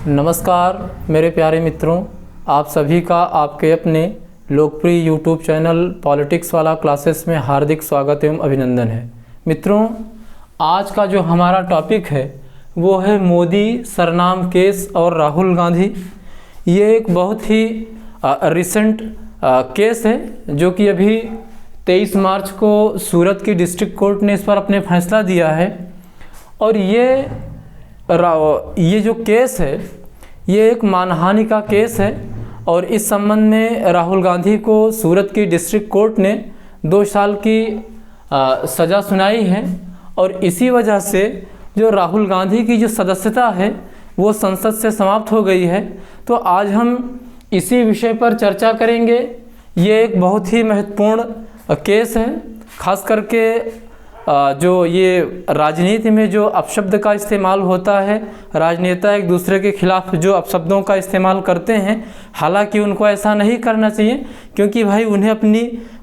नमस्कार मेरे प्यारे मित्रों, आप सभी का आपके अपने लोकप्रिय यूट्यूब चैनल पॉलिटिक्स वाला क्लासेस में हार्दिक स्वागत एवं अभिनंदन है। मित्रों, आज का जो हमारा टॉपिक है वो है मोदी सरनाम केस और राहुल गांधी। ये एक बहुत ही रिसेंट केस है जो कि अभी 23 मार्च को सूरत की डिस्ट्रिक्ट कोर्ट ने इस पर अपने फैसला दिया है। और ये जो केस है ये एक मानहानि का केस है और इस संबंध में राहुल गांधी को सूरत की डिस्ट्रिक्ट कोर्ट ने 2 साल की सज़ा सुनाई है। और इसी वजह से जो राहुल गांधी की जो सदस्यता है वो संसद से समाप्त हो गई है। तो आज हम इसी विषय पर चर्चा करेंगे। ये एक बहुत ही महत्वपूर्ण केस है, खास करके जो ये राजनीति में जो अपशब्द का इस्तेमाल होता है, राजनेता एक दूसरे के खिलाफ जो अपशब्दों का इस्तेमाल करते हैं, हालांकि उनको ऐसा नहीं करना चाहिए, क्योंकि भाई उन्हें अपनी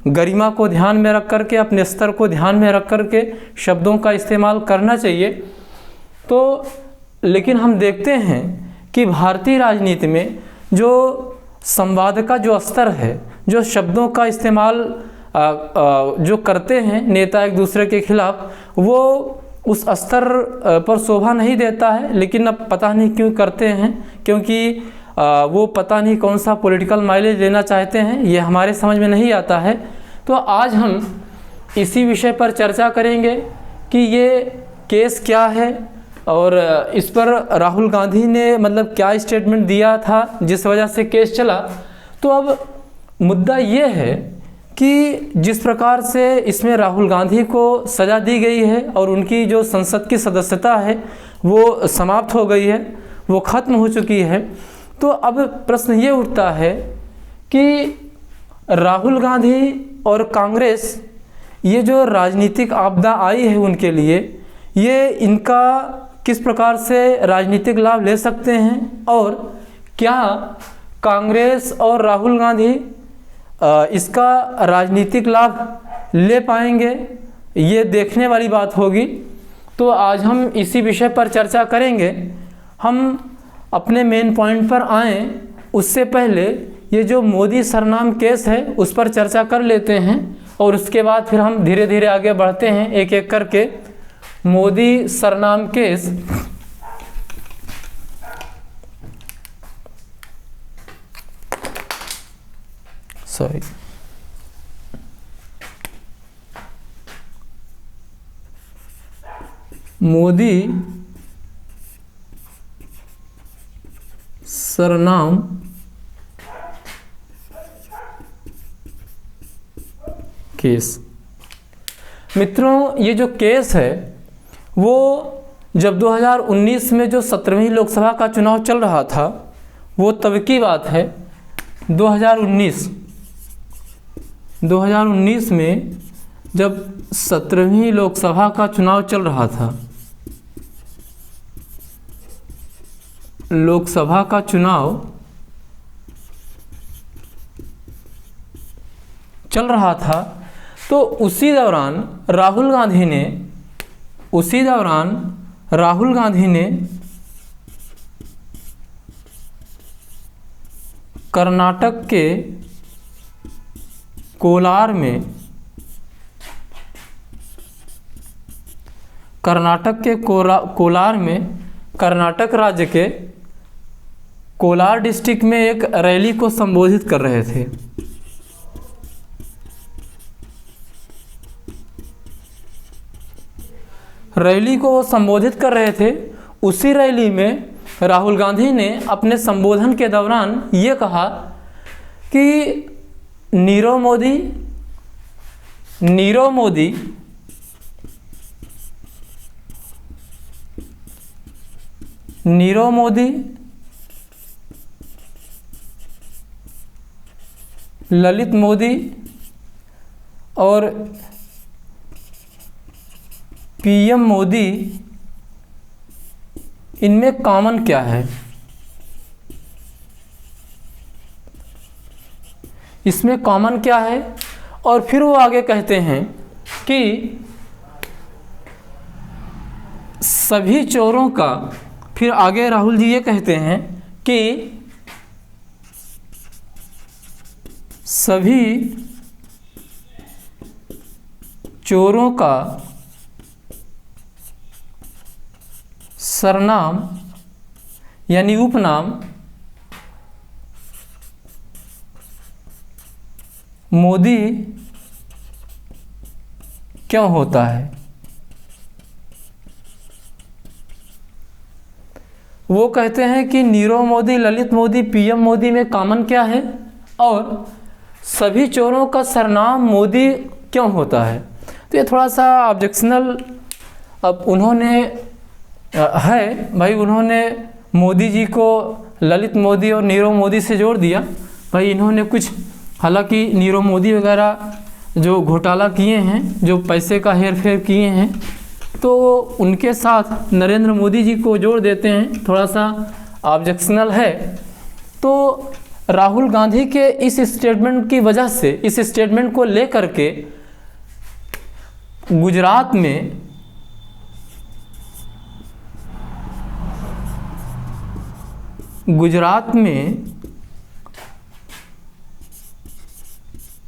गरिमा को ध्यान में रख करके, अपने स्तर को ध्यान में रख करके शब्दों का इस्तेमाल करना चाहिए। तो लेकिन हम देखते हैं कि भारतीय राजनीति में जो संवाद का जो स्तर है, जो शब्दों का इस्तेमाल जो करते हैं नेता एक दूसरे के खिलाफ, वो उस स्तर पर शोभा नहीं देता है। लेकिन अब पता नहीं क्यों करते हैं, क्योंकि वो पता नहीं कौन सा पॉलिटिकल माइलेज लेना चाहते हैं, ये हमारे समझ में नहीं आता है। तो आज हम इसी विषय पर चर्चा करेंगे कि ये केस क्या है और इस पर राहुल गांधी ने मतलब क्या स्टेटमेंट दिया था जिस वजह से केस चला। तो अब मुद्दा ये है कि जिस प्रकार से इसमें राहुल गांधी को सज़ा दी गई है और उनकी जो संसद की सदस्यता है वो समाप्त हो गई है, वो ख़त्म हो चुकी है। तो अब प्रश्न ये उठता है कि राहुल गांधी और कांग्रेस, ये जो राजनीतिक आपदा आई है उनके लिए, ये इनका किस प्रकार से राजनीतिक लाभ ले सकते हैं और क्या कांग्रेस और राहुल गांधी इसका राजनीतिक लाभ ले पाएंगे, ये देखने वाली बात होगी। तो आज हम इसी विषय पर चर्चा करेंगे। हम अपने मेन पॉइंट पर आएँ उससे पहले ये जो मोदी सरनाम केस है उस पर चर्चा कर लेते हैं और उसके बाद फिर हम धीरे धीरे आगे बढ़ते हैं एक एक करके। मोदी सरनाम केस मोदी सरनाम केस। मित्रों, ये जो केस है वो जब 2019 में जो 17वीं लोकसभा का चुनाव चल रहा था, वो तब की बात है। 2019 में जब 17वीं लोकसभा का चुनाव चल रहा था, लोकसभा का चुनाव चल रहा था, तो उसी दौरान राहुल गांधी ने कर्नाटक के कोलार में कर्नाटक राज्य के कोलार डिस्ट्रिक्ट में एक रैली को संबोधित कर रहे थे। रैली को वो संबोधित कर रहे थे। उसी रैली में राहुल गांधी ने अपने संबोधन के दौरान ये कहा कि नीरव मोदी ललित मोदी और पीएम मोदी, इनमें कॉमन क्या है, इसमें कॉमन क्या है। और फिर वो आगे कहते हैं कि सभी चोरों का फिर आगे राहुल जी ये कहते हैं कि सभी चोरों का सरनाम यानी उपनाम मोदी क्यों होता है। वो कहते हैं कि नीरव मोदी, ललित मोदी, पीएम मोदी में कॉमन क्या है और सभी चोरों का सरनाम मोदी क्यों होता है। तो ये थोड़ा सा ऑब्जेक्शनल अब उन्होंने है भाई, उन्होंने मोदी जी को ललित मोदी और नीरव मोदी से जोड़ दिया। भाई इन्होंने कुछ, हालांकि नीरव मोदी वगैरह जो घोटाला किए हैं, जो पैसे का हेर फेर किए हैं, तो उनके साथ नरेंद्र मोदी जी को जोड़ देते हैं, थोड़ा सा ऑब्जेक्शनल है। तो राहुल गांधी के इस स्टेटमेंट की वजह से, इस स्टेटमेंट को लेकर के गुजरात में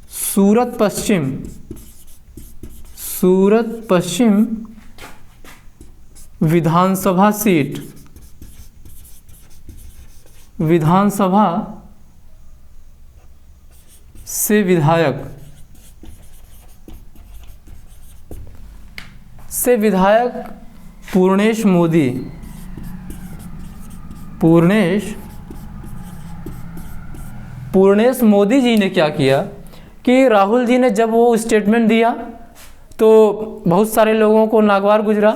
सूरत पश्चिम विधानसभा सीट, विधानसभा से विधायक पूर्णेश मोदी जी ने क्या किया कि राहुल जी ने जब वो स्टेटमेंट दिया तो बहुत सारे लोगों को नागवार गुजरा।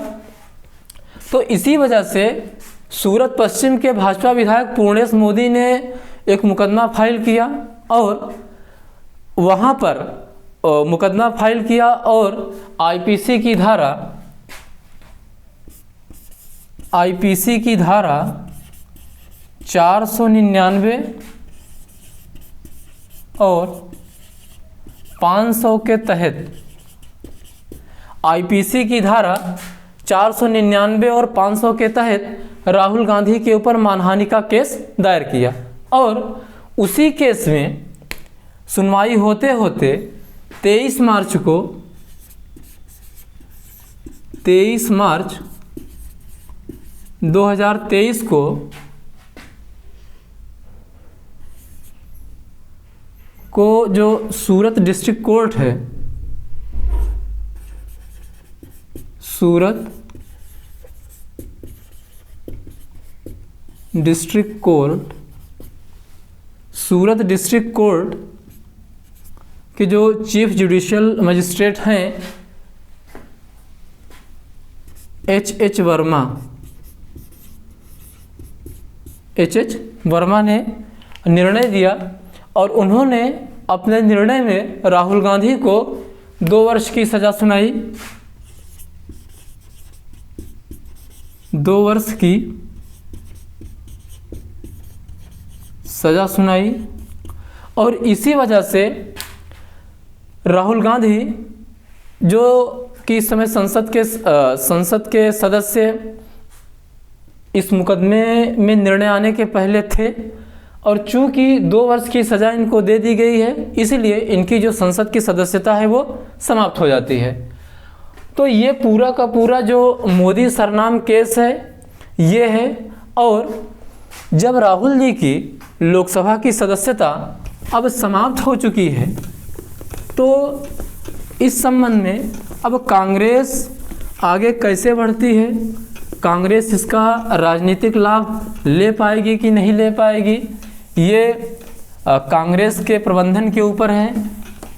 तो इसी वजह से सूरत पश्चिम के भाजपा विधायक पूर्णेश मोदी ने एक मुकदमा फाइल किया और वहाँ पर मुकदमा फाइल किया और आईपीसी की धारा 499 और 500 के तहत, आईपीसी की धारा 499 और 500 के तहत राहुल गांधी के ऊपर मानहानि का केस दायर किया। और उसी केस में सुनवाई होते होते 23 मार्च 2023 को जो सूरत डिस्ट्रिक्ट कोर्ट है, सूरत डिस्ट्रिक्ट कोर्ट के जो चीफ जुडिशियल मजिस्ट्रेट हैं एच वर्मा ने निर्णय दिया और उन्होंने अपने निर्णय में राहुल गांधी को 2 वर्ष की सज़ा सुनाई, 2 वर्ष की सज़ा सुनाई। और इसी वजह से राहुल गांधी जो कि इस समय संसद के सदस्य इस मुकदमे में निर्णय आने के पहले थे और चूंकि 2 वर्ष की सज़ा इनको दे दी गई है, इसलिए इनकी जो संसद की सदस्यता है वो समाप्त हो जाती है। तो ये पूरा का पूरा जो मोदी सरनाम केस है ये है। और जब राहुल जी की लोकसभा की सदस्यता अब समाप्त हो चुकी है तो इस संबंध में अब कांग्रेस आगे कैसे बढ़ती है, कांग्रेस इसका राजनीतिक लाभ ले पाएगी कि नहीं ले पाएगी, ये कांग्रेस के प्रबंधन के ऊपर है।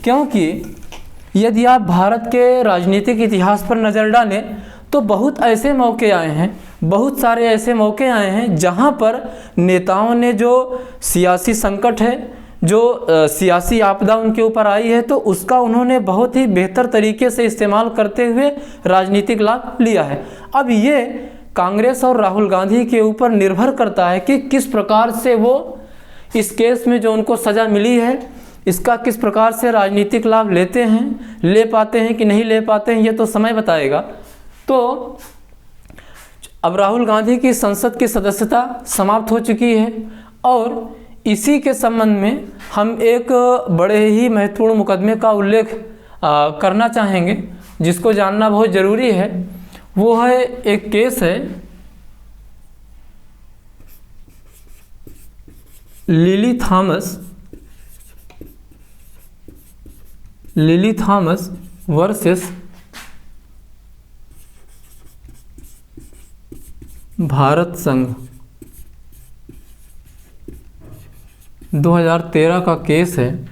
क्योंकि यदि आप भारत के राजनीतिक इतिहास पर नज़र डालें तो बहुत ऐसे मौके आए हैं, बहुत सारे ऐसे मौके आए हैं जहां पर नेताओं ने जो सियासी संकट है, जो सियासी आपदा उनके ऊपर आई है, तो उसका उन्होंने बहुत ही बेहतर तरीके से इस्तेमाल करते हुए राजनीतिक लाभ लिया है। अब ये कांग्रेस और राहुल गांधी के ऊपर निर्भर करता है कि किस प्रकार से वो इस केस में जो उनको सज़ा मिली है इसका किस प्रकार से राजनीतिक लाभ लेते हैं, ले पाते हैं कि नहीं ले पाते हैं, ये तो समय बताएगा। तो अब राहुल गांधी की संसद की सदस्यता समाप्त हो चुकी है और इसी के संबंध में हम एक बड़े ही महत्वपूर्ण मुकदमे का उल्लेख करना चाहेंगे जिसको जानना बहुत ज़रूरी है। वो है एक केस है लिली थॉमस वर्सेस भारत संघ 2013 का केस है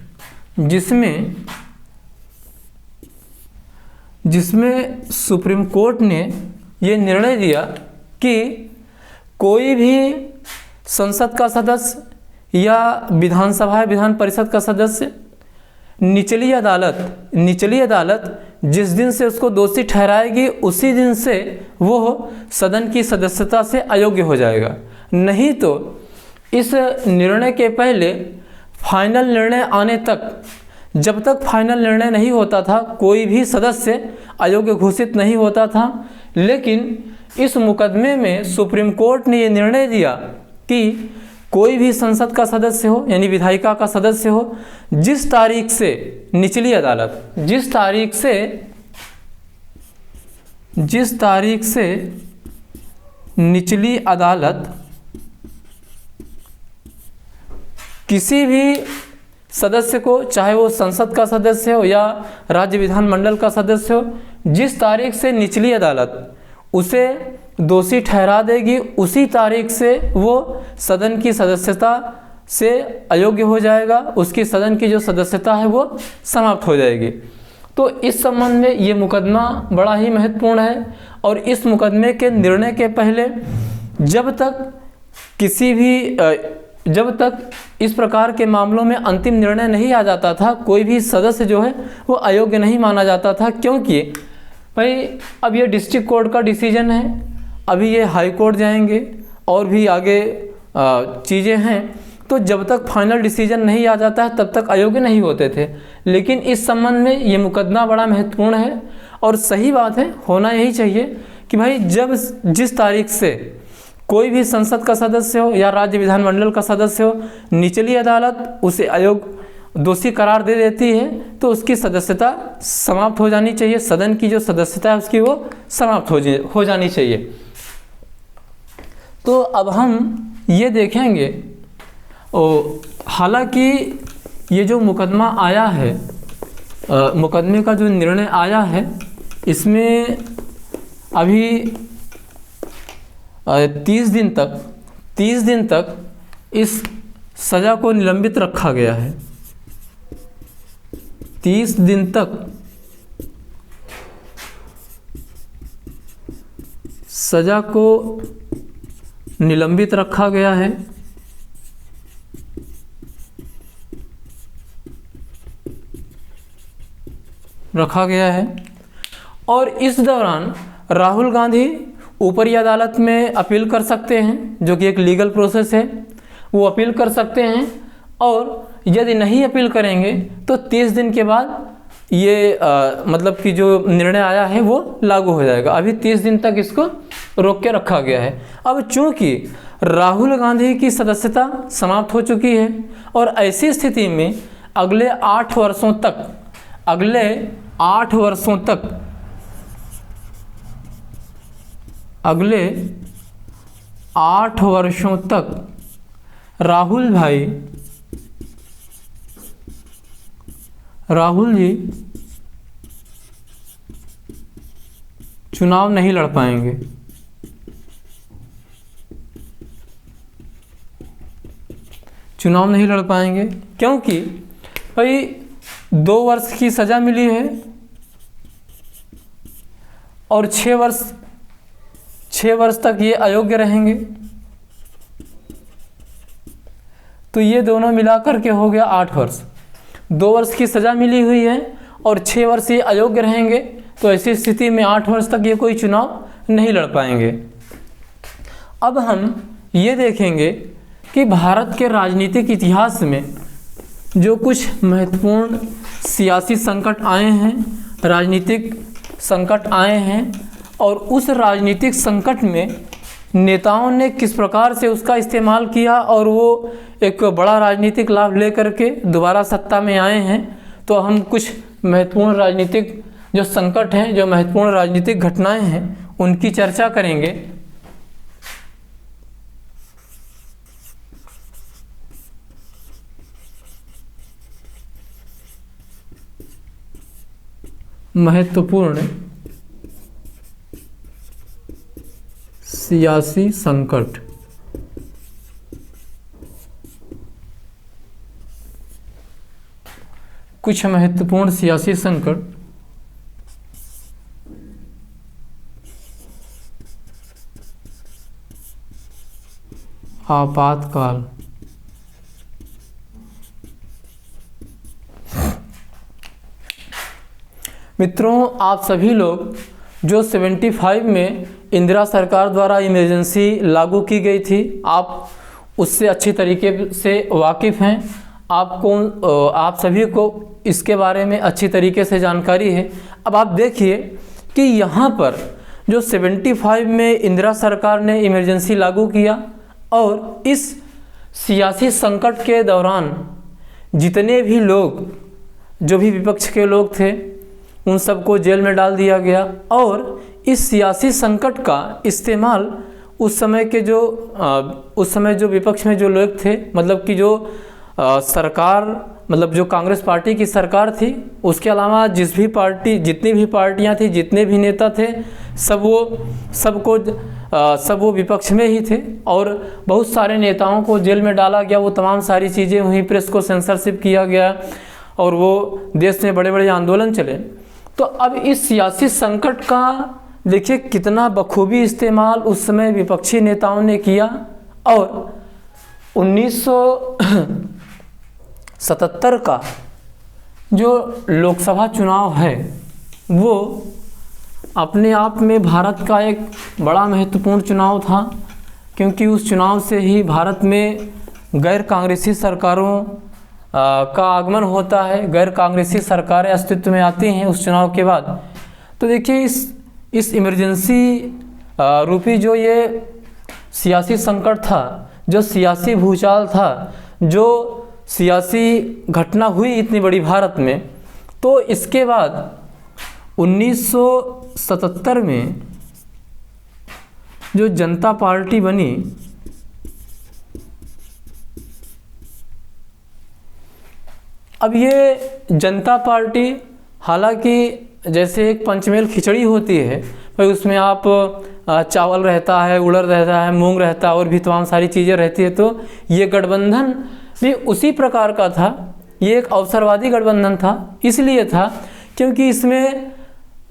जिसमें सुप्रीम कोर्ट ने ये निर्णय दिया कि कोई भी संसद का सदस्य या विधान परिषद का सदस्य निचली अदालत जिस दिन से उसको दोषी ठहराएगी उसी दिन से वो सदन की सदस्यता से अयोग्य हो जाएगा। नहीं तो इस निर्णय के पहले फाइनल निर्णय आने तक, जब तक फाइनल निर्णय नहीं होता था, कोई भी सदस्य अयोग्य घोषित नहीं होता था। लेकिन इस मुकदमे में सुप्रीम कोर्ट ने ये निर्णय दिया कि कोई भी संसद का सदस्य हो यानी विधायिका का सदस्य हो, जिस तारीख से निचली अदालत किसी भी सदस्य को, चाहे वो संसद का सदस्य हो या राज्य विधानमंडल का सदस्य हो, जिस तारीख से निचली अदालत उसे दोषी ठहरा देगी उसी तारीख से वो सदन की सदस्यता से अयोग्य हो जाएगा, उसकी सदन की जो सदस्यता है वो समाप्त हो जाएगी। तो इस संबंध में ये मुकदमा बड़ा ही महत्वपूर्ण है और इस मुकदमे के निर्णय के पहले जब तक इस प्रकार के मामलों में अंतिम निर्णय नहीं आ जाता था, कोई भी सदस्य जो है वो अयोग्य नहीं माना जाता था। क्योंकि भाई अब ये डिस्ट्रिक्ट कोर्ट का डिसीजन है, अभी ये हाई कोर्ट जाएंगे और भी आगे चीज़ें हैं, तो जब तक फाइनल डिसीजन नहीं आ जाता है तब तक अयोग्य नहीं होते थे। लेकिन इस संबंध में ये मुकदमा बड़ा महत्वपूर्ण है और सही बात है, होना यही चाहिए कि भाई जिस तारीख से कोई भी संसद का सदस्य हो या राज्य विधानमंडल का सदस्य हो, निचली अदालत उसे अयोग्य दोषी करार दे देती है तो उसकी सदस्यता समाप्त हो जानी चाहिए, सदन की जो सदस्यता है उसकी वो समाप्त हो जानी चाहिए। तो अब हम ये देखेंगे, हालांकि ये जो मुकदमा आया है, मुकदमे का जो निर्णय आया है, इसमें अभी 30 दिन तक इस सज़ा को निलंबित रखा गया है। 30 दिन तक सज़ा को निलंबित रखा गया है। और इस दौरान राहुल गांधी ऊपरी अदालत में अपील कर सकते हैं, जो कि एक लीगल प्रोसेस है, वो अपील कर सकते हैं। और यदि नहीं अपील करेंगे तो 30 दिन के बाद ये मतलब कि जो निर्णय आया है वो लागू हो जाएगा। अभी 30 दिन तक इसको रोक के रखा गया है। अब चूंकि राहुल गांधी की सदस्यता समाप्त हो चुकी है और ऐसी स्थिति में अगले 8 वर्षों तक राहुल जी चुनाव नहीं लड़ पाएंगे। क्योंकि भाई 2 वर्ष की सज़ा मिली है और 6 वर्ष तक ये अयोग्य रहेंगे, तो ये दोनों मिलाकर के हो गया 8 वर्ष। 2 वर्ष की सज़ा मिली हुई है और 6 वर्ष ये अयोग्य रहेंगे, तो ऐसी स्थिति में 8 वर्ष तक ये कोई चुनाव नहीं लड़ पाएंगे। अब हम ये देखेंगे कि भारत के राजनीतिक इतिहास में जो कुछ महत्वपूर्ण सियासी संकट आए हैं, राजनीतिक संकट आए हैं, और उस राजनीतिक संकट में नेताओं ने किस प्रकार से उसका इस्तेमाल किया और वो एक बड़ा राजनीतिक लाभ लेकर के दोबारा सत्ता में आए हैं। तो हम कुछ महत्वपूर्ण राजनीतिक जो संकट हैं, जो महत्वपूर्ण राजनीतिक घटनाएं हैं, उनकी चर्चा करेंगे। महत्वपूर्ण सियासी संकट। कुछ महत्वपूर्ण सियासी संकट। आपातकाल। मित्रों, आप सभी लोग जो 75 में इंदिरा सरकार द्वारा इमरजेंसी लागू की गई थी, आप उससे अच्छी तरीके से वाकिफ़ हैं। आप सभी को इसके बारे में अच्छी तरीके से जानकारी है। अब आप देखिए कि यहाँ पर जो 75 में इंदिरा सरकार ने इमरजेंसी लागू किया और इस सियासी संकट के दौरान जितने भी लोग, जो भी विपक्ष के लोग थे, उन सबको जेल में डाल दिया गया। और इस सियासी संकट का इस्तेमाल उस समय जो विपक्ष में जो लोग थे, मतलब कि जो सरकार, मतलब जो कांग्रेस पार्टी की सरकार थी, उसके अलावा जितनी भी पार्टियां थी, जितने भी नेता थे, सब वो विपक्ष में ही थे। और बहुत सारे नेताओं को जेल में डाला गया। वो तमाम सारी चीज़ें हुई, प्रेस को सेंसरशिप किया गया और वो देश में बड़े बड़े आंदोलन चले। तो अब इस सियासी संकट का देखिए कितना बखूबी इस्तेमाल उस समय विपक्षी नेताओं ने किया। और 1977 का जो लोकसभा चुनाव है, वो अपने आप में भारत का एक बड़ा महत्वपूर्ण चुनाव था, क्योंकि उस चुनाव से ही भारत में गैर कांग्रेसी सरकारों का आगमन होता है। गैर कांग्रेसी सरकारें अस्तित्व में आती हैं उस चुनाव के बाद। तो देखिए इस इमरजेंसी रूपी जो ये सियासी संकट था, जो सियासी भूचाल था, जो सियासी घटना हुई इतनी बड़ी भारत में, तो इसके बाद 1977 में जो जनता पार्टी बनी, अब ये जनता पार्टी, हालांकि जैसे एक पंचमेल खिचड़ी होती है भाई, उसमें आप चावल रहता है, उड़द रहता है, मूंग रहता है और भी तमाम सारी चीज़ें रहती है, तो ये गठबंधन भी उसी प्रकार का था। ये एक अवसरवादी गठबंधन था। इसलिए था क्योंकि इसमें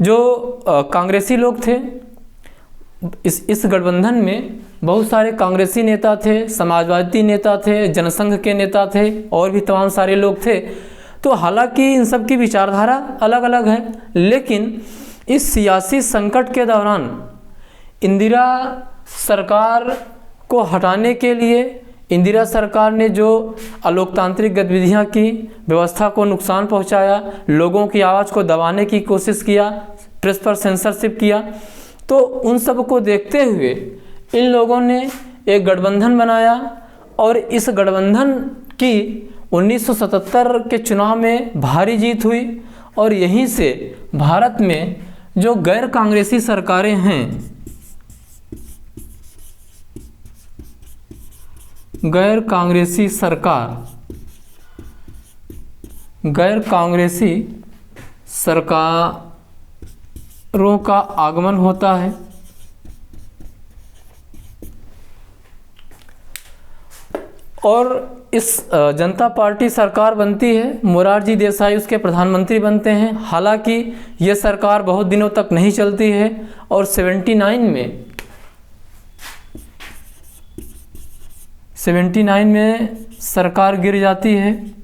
जो कांग्रेसी लोग थे, इस गठबंधन में बहुत सारे कांग्रेसी नेता थे, समाजवादी नेता थे, जनसंघ के नेता थे और भी तमाम सारे लोग थे। तो हालांकि इन सब की विचारधारा अलग अलग है, लेकिन इस सियासी संकट के दौरान इंदिरा सरकार को हटाने के लिए इंदिरा सरकार ने जो अलोकतांत्रिक गतिविधियां की, व्यवस्था को नुकसान पहुंचाया, लोगों की आवाज़ को दबाने की कोशिश किया, प्रेस पर सेंसरशिप किया, तो उन सब को देखते हुए इन लोगों ने एक गठबंधन बनाया और इस गठबंधन की 1977 के चुनाव में भारी जीत हुई। और यहीं से भारत में जो गैर कांग्रेसी सरकारें हैं, गैर कांग्रेसी सरकारों का आगमन होता है। और इस जनता पार्टी सरकार बनती है, मोरारजी देसाई उसके प्रधानमंत्री बनते हैं। हालांकि ये सरकार बहुत दिनों तक नहीं चलती है और 79 में सरकार गिर जाती है।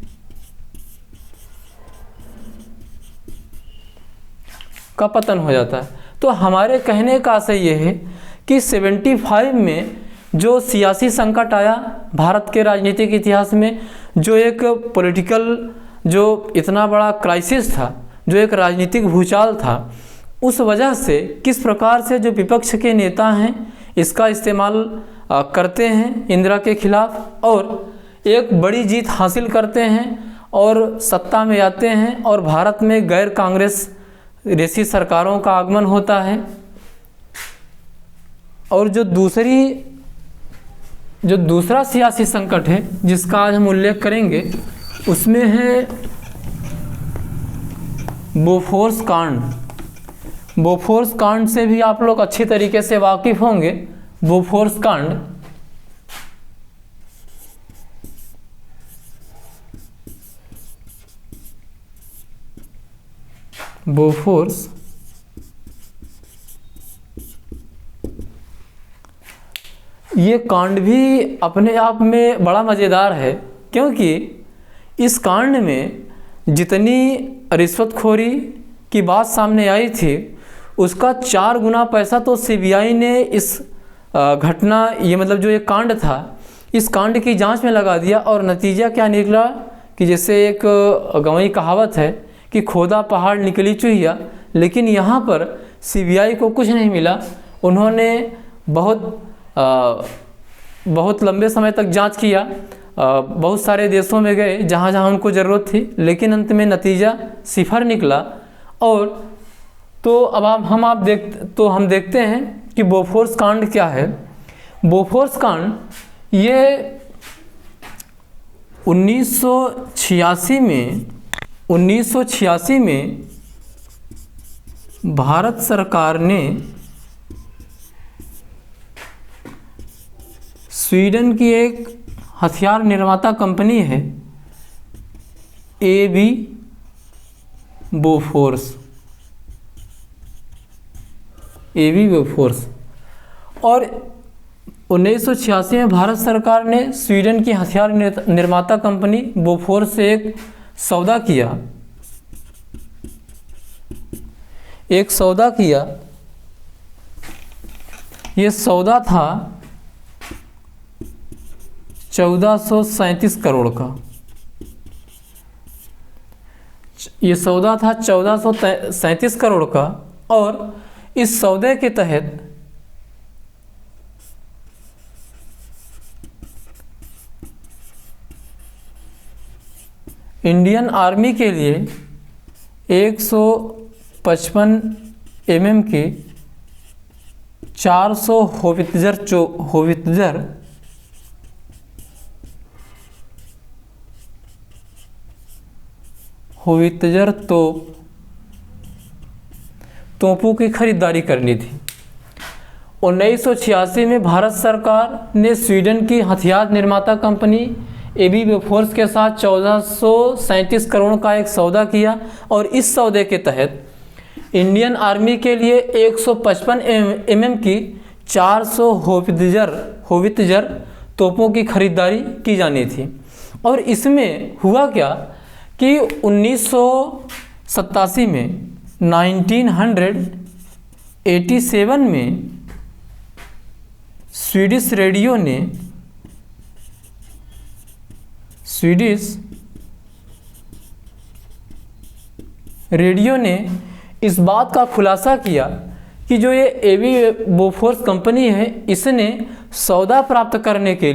का पतन हो जाता है। तो हमारे कहने का आशय ये है कि 75 में जो सियासी संकट आया भारत के राजनीतिक इतिहास में, जो एक पॉलिटिकल, जो इतना बड़ा क्राइसिस था, जो एक राजनीतिक भूचाल था, उस वजह से किस प्रकार से जो विपक्ष के नेता हैं, इसका इस्तेमाल करते हैं इंदिरा के खिलाफ और एक बड़ी जीत हासिल करते हैं और सत्ता में आते हैं और भारत में गैर कांग्रेस रेसी सरकारों का आगमन होता है। और जो दूसरा सियासी संकट है जिसका आज हम उल्लेख करेंगे उसमें है बोफोर्स कांड। बोफोर्स कांड से भी आप लोग अच्छी तरीके से वाकिफ होंगे। बोफोर्स कांड बोफोर्स ये कांड भी अपने आप में बड़ा मज़ेदार है, क्योंकि इस कांड में जितनी रिश्वतखोरी की बात सामने आई थी उसका 4 गुना पैसा तो सीबीआई ने इस घटना ये मतलब जो ये कांड था इस कांड की जांच में लगा दिया। और नतीजा क्या निकला कि जैसे एक गंवई कहावत है कि खोदा पहाड़ निकली चूहिया, लेकिन यहाँ पर सीबीआई को कुछ नहीं मिला। उन्होंने बहुत लंबे समय तक जांच किया, बहुत सारे देशों में गए जहाँ जहाँ उनको ज़रूरत थी, लेकिन अंत में नतीजा सिफर निकला। और तो अब हम देखते हैं कि बोफोर्स कांड क्या है। बोफोर्स कांड ये 1986 में भारत सरकार ने स्वीडन की एक हथियार निर्माता कंपनी है एबी बोफोर्स और 1986 में भारत सरकार ने स्वीडन की हथियार निर्माता कंपनी बोफोर्स से एक सौदा किया। ये सौदा था 1437 करोड़ का। ये सौदा था 1437 करोड़ का और इस सौदे के तहत इंडियन आर्मी के लिए 155 mm की 400 होवित्ज़र तोपों की खरीदारी करनी थी। 1986 में भारत सरकार ने स्वीडन की हथियार निर्माता कंपनी एबी बोफोर्स के साथ 1437 करोड़ का एक सौदा किया और इस सौदे के तहत इंडियन आर्मी के लिए 155 mm की 400 होवित्ज़र तोपों की खरीदारी की जानी थी। और इसमें हुआ क्या कि 1987 में 1987 में स्वीडिश रेडियो ने इस बात का खुलासा किया कि जो ये एबी बोफोर्स कंपनी है इसने सौदा प्राप्त करने के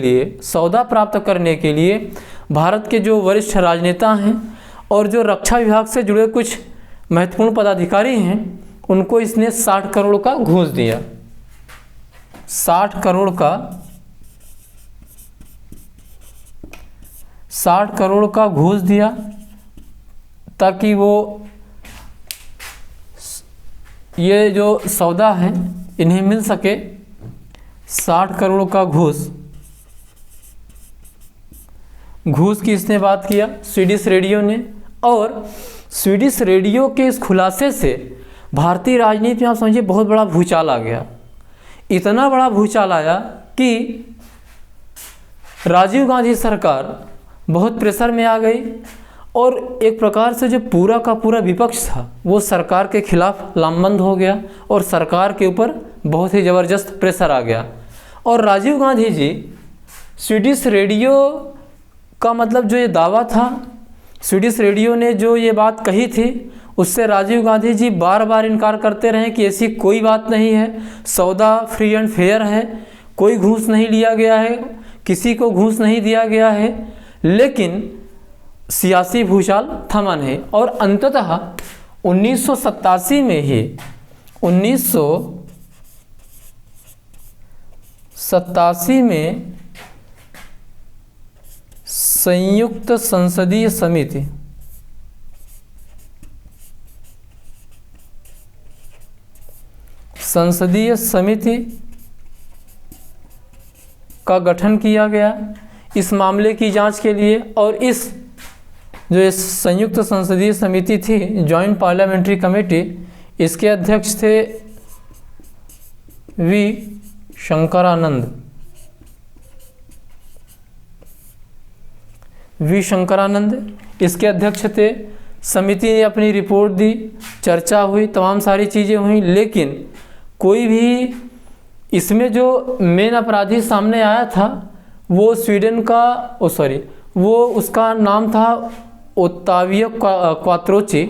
लिए भारत के जो वरिष्ठ राजनेता हैं और जो रक्षा विभाग से जुड़े कुछ महत्वपूर्ण पदाधिकारी हैं उनको इसने 60 करोड़ का घूस दिया। 60 करोड़ का घूस दिया ताकि वो ये जो सौदा है इन्हें मिल सके। 60 करोड़ का घूस की इसने बात किया स्वीडिश रेडियो ने। और स्वीडिश रेडियो के इस खुलासे से भारतीय राजनीति में आप समझिए बहुत बड़ा भूचाल आ गया। इतना बड़ा भूचाल आया कि राजीव गांधी सरकार बहुत प्रेशर में आ गई और एक प्रकार से जो पूरा का पूरा विपक्ष था वो सरकार के खिलाफ लामबंद हो गया और सरकार के ऊपर बहुत ही ज़बरदस्त प्रेशर आ गया। और राजीव गांधी जी स्वीडिश रेडियो का मतलब जो ये दावा था, स्वीडिश रेडियो ने जो ये बात कही थी उससे राजीव गांधी जी बार बार इनकार करते रहे कि ऐसी कोई बात नहीं है, सौदा फ्री एंड फेयर है, कोई घूस नहीं लिया गया है, किसी को घूस नहीं दिया गया है। लेकिन सियासी भूचाल थमा नहीं और अंततः 1987 में ही 1987 में संयुक्त संसदीय समिति का गठन किया गया इस मामले की जांच के लिए। और इस जो इस संयुक्त संसदीय समिति थी, जॉइंट पार्लियामेंट्री कमेटी, इसके अध्यक्ष थे वी शंकरानंद इसके अध्यक्ष थे। समिति ने अपनी रिपोर्ट दी, चर्चा हुई, तमाम सारी चीज़ें हुई, लेकिन कोई भी इसमें जो मेन अपराधी सामने आया था वो स्वीडन का वो उसका नाम था ओत्तावियो क्वात्रोची,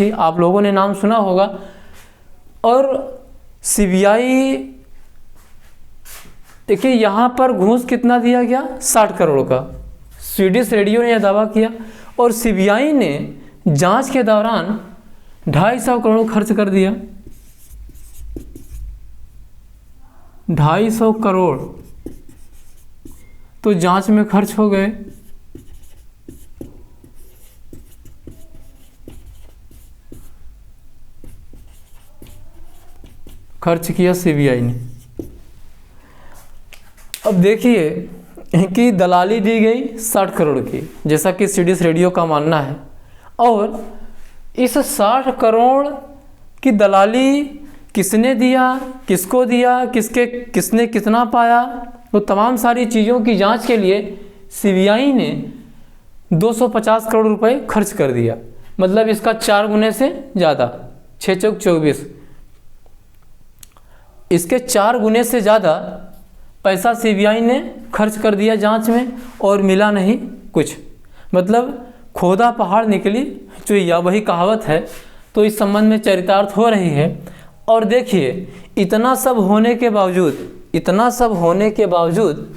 आप लोगों ने नाम सुना होगा। और सीबीआई, देखिए यहाँ पर घूस कितना दिया गया, 60 करोड़ का। स्वीडिश रेडियो ने यह दावा किया और सीबीआई ने जांच के दौरान 250 करोड़ खर्च कर दिया। 250 करोड़ तो जांच में खर्च हो गए। खर्च किया सीबीआई ने। अब देखिए कि दलाली दी गई 60 करोड़ की, जैसा कि स्वीडिश रेडियो का मानना है। और इस 60 करोड़ की दलाली किसने दिया, किसको दिया, किसने कितना पाया, तो तमाम सारी चीज़ों की जांच के लिए सीबीआई ने 250 करोड़ रुपए खर्च कर दिया। मतलब इसका 4 गुने से ज़्यादा, 6 चौक 24, इसके 4 गुने से ज़्यादा पैसा सीबीआई ने खर्च कर दिया जांच में और मिला नहीं कुछ। मतलब खोदा पहाड़ निकली चुईया, वही कहावत है। तो इस संबंध में चरितार्थ हो रही है। और देखिए इतना सब होने के बावजूद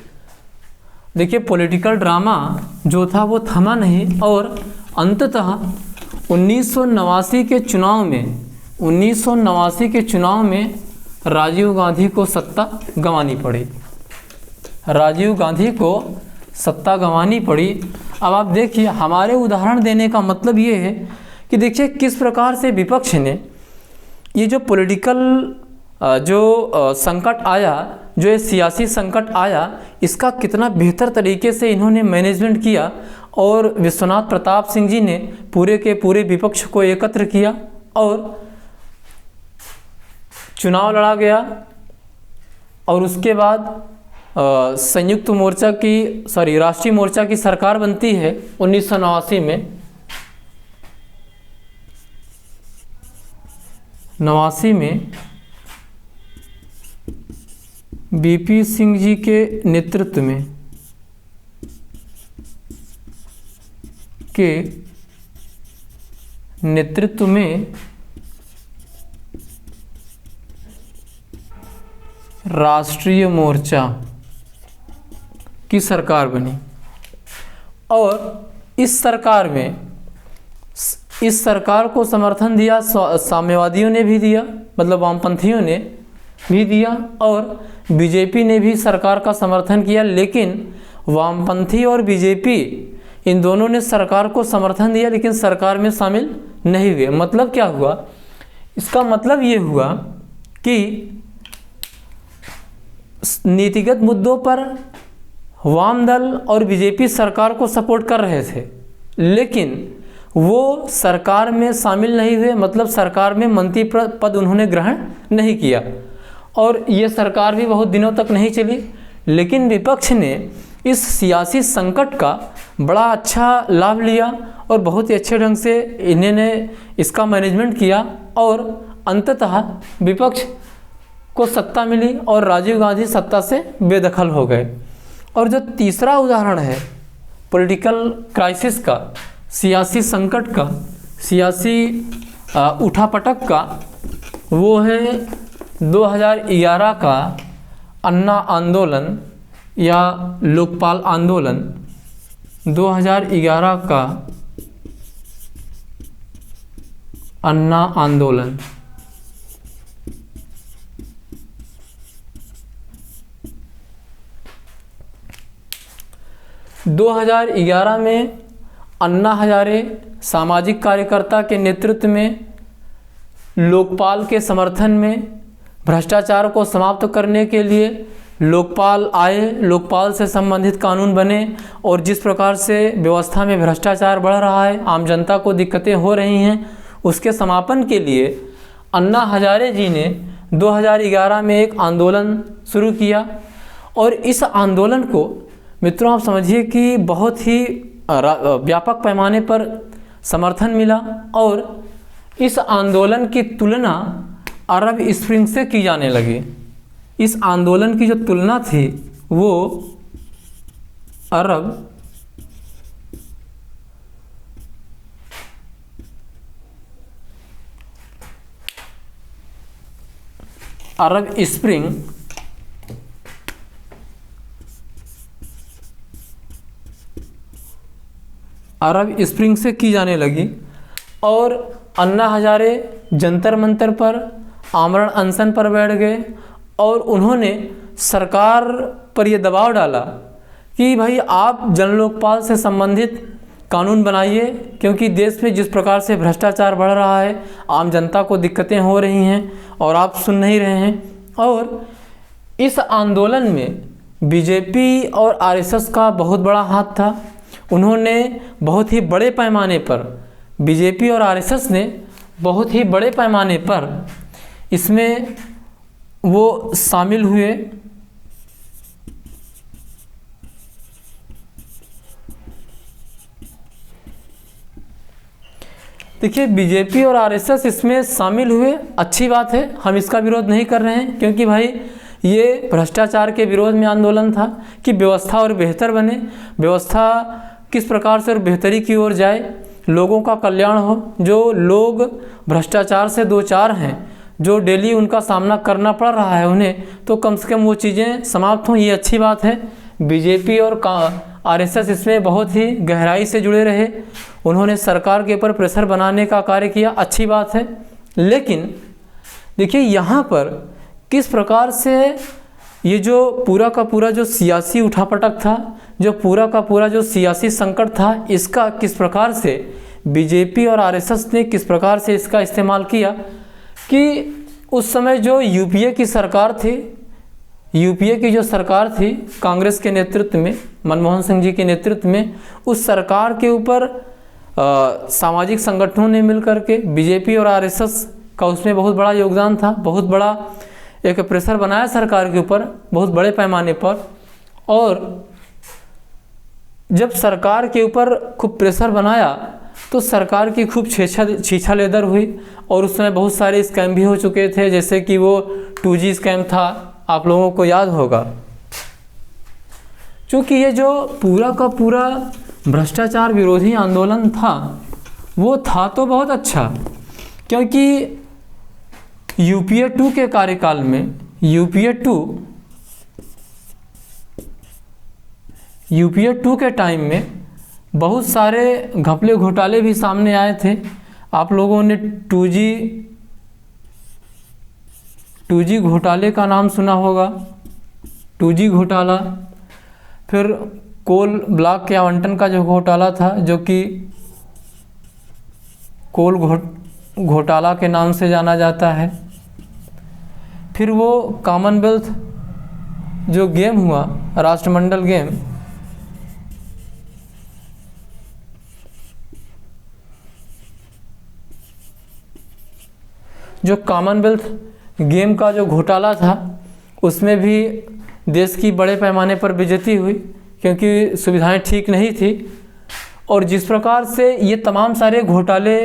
देखिए पॉलिटिकल ड्रामा जो था वो थमा नहीं और अंततः 1989 के चुनाव में राजीव गांधी को सत्ता गंवानी पड़ी। अब आप देखिए, हमारे उदाहरण देने का मतलब ये है कि देखिए किस प्रकार से विपक्ष ने ये जो पॉलिटिकल संकट आया, जो ये सियासी संकट आया, इसका कितना बेहतर तरीके से इन्होंने मैनेजमेंट किया। और विश्वनाथ प्रताप सिंह जी ने पूरे के पूरे विपक्ष को एकत्र किया और चुनाव लड़ा गया। और उसके बाद राष्ट्रीय मोर्चा की सरकार बनती है 1989 में। 89 में बीपी सिंह जी के नेतृत्व में राष्ट्रीय मोर्चा की सरकार बनी। और इस सरकार को समर्थन दिया साम्यवादियों ने भी दिया, मतलब वामपंथियों ने भी दिया, और बीजेपी ने भी सरकार का समर्थन किया। लेकिन वामपंथी और बीजेपी इन दोनों ने सरकार को समर्थन दिया लेकिन सरकार में शामिल नहीं हुए। मतलब क्या हुआ, इसका मतलब ये हुआ कि नीतिगत मुद्दों पर वाम दल और बीजेपी सरकार को सपोर्ट कर रहे थे, लेकिन वो सरकार में शामिल नहीं हुए। मतलब सरकार में मंत्री पद उन्होंने ग्रहण नहीं किया और ये सरकार भी बहुत दिनों तक नहीं चली। लेकिन विपक्ष ने इस सियासी संकट का बड़ा अच्छा लाभ लिया और बहुत ही अच्छे ढंग से इन्होंने इसका मैनेजमेंट किया और अंततः विपक्ष को सत्ता मिली और राजीव गांधी सत्ता से बेदखल हो गए। और जो तीसरा उदाहरण है पॉलिटिकल क्राइसिस का, सियासी संकट का, सियासी उठापटक का, वो है 2011 का अन्ना आंदोलन या लोकपाल आंदोलन। 2011 का अन्ना आंदोलन। दो 2011 में अन्ना हजारे सामाजिक कार्यकर्ता के नेतृत्व में लोकपाल के समर्थन में भ्रष्टाचार को समाप्त करने के लिए लोकपाल आए, लोकपाल से संबंधित कानून बने, और जिस प्रकार से व्यवस्था में भ्रष्टाचार बढ़ रहा है, आम जनता को दिक्कतें हो रही हैं, उसके समापन के लिए अन्ना हजारे जी ने 2011 में एक आंदोलन शुरू किया। और इस आंदोलन को मित्रों आप समझिए कि बहुत ही व्यापक पैमाने पर समर्थन मिला, और इस आंदोलन की तुलना अरब स्प्रिंग से की जाने लगी। इस आंदोलन की जो तुलना थी वो अरब स्प्रिंग से की जाने लगी। और अन्ना हजारे जंतर मंतर पर आमरण अनशन पर बैठ गए, और उन्होंने सरकार पर यह दबाव डाला कि भाई आप जन लोकपाल से संबंधित कानून बनाइए, क्योंकि देश में जिस प्रकार से भ्रष्टाचार बढ़ रहा है, आम जनता को दिक्कतें हो रही हैं और आप सुन नहीं रहे हैं। और इस आंदोलन में बीजेपी और आरएसएस का बहुत बड़ा हाथ था। उन्होंने बहुत ही बड़े पैमाने पर, बीजेपी और आरएसएस ने बहुत ही बड़े पैमाने पर इसमें वो शामिल हुए। देखिए, बीजेपी और आरएसएस इसमें शामिल हुए, अच्छी बात है, हम इसका विरोध नहीं कर रहे हैं, क्योंकि भाई ये भ्रष्टाचार के विरोध में आंदोलन था कि व्यवस्था और बेहतर बने, व्यवस्था किस प्रकार से और बेहतरी की ओर जाए, लोगों का कल्याण हो। जो लोग भ्रष्टाचार से दो चार हैं, जो डेली उनका सामना करना पड़ रहा है उन्हें, तो कम से कम वो चीज़ें समाप्त हों, ये अच्छी बात है। बीजेपी और आरएसएस इसमें बहुत ही गहराई से जुड़े रहे, उन्होंने सरकार के ऊपर प्रेशर बनाने का कार्य किया, अच्छी बात है। लेकिन देखिए यहाँ पर किस प्रकार से ये जो पूरा का पूरा जो सियासी उठापटक था, जो पूरा का पूरा जो सियासी संकट था, इसका किस प्रकार से बीजेपी और आरएसएस ने किस प्रकार से इसका इस्तेमाल किया कि उस समय जो यूपीए की सरकार थी, यूपीए की जो सरकार थी कांग्रेस के नेतृत्व में, मनमोहन सिंह जी के नेतृत्व में, उस सरकार के ऊपर सामाजिक संगठनों ने मिलकर के, बीजेपी और आरएसएस का उसमें बहुत बड़ा योगदान था, बहुत बड़ा एक प्रेशर बनाया सरकार के ऊपर बहुत बड़े पैमाने पर। और जब सरकार के ऊपर खूब प्रेशर बनाया तो सरकार की खूब छीछा लेदर हुई, और उस समय बहुत सारे स्कैम भी हो चुके थे, जैसे कि वो 2G स्कैम था, आप लोगों को याद होगा। क्योंकि ये जो पूरा का पूरा भ्रष्टाचार विरोधी आंदोलन था, वो था तो बहुत अच्छा, क्योंकि यूपीए 2 के कार्यकाल में, यूपीए 2 के टाइम में बहुत सारे घपले घोटाले भी सामने आए थे। आप लोगों ने 2G घोटाले का नाम सुना होगा, 2G घोटाला, फिर कोल ब्लॉक के आवंटन का जो घोटाला था, जो कि कोल घोटाला के नाम से जाना जाता है, फिर वो कॉमनवेल्थ जो गेम हुआ, राष्ट्रमंडल गेम, जो कॉमनवेल्थ गेम का जो घोटाला था, उसमें भी देश की बड़े पैमाने पर बेइज्जती हुई, क्योंकि सुविधाएं ठीक नहीं थी। और जिस प्रकार से ये तमाम सारे घोटाले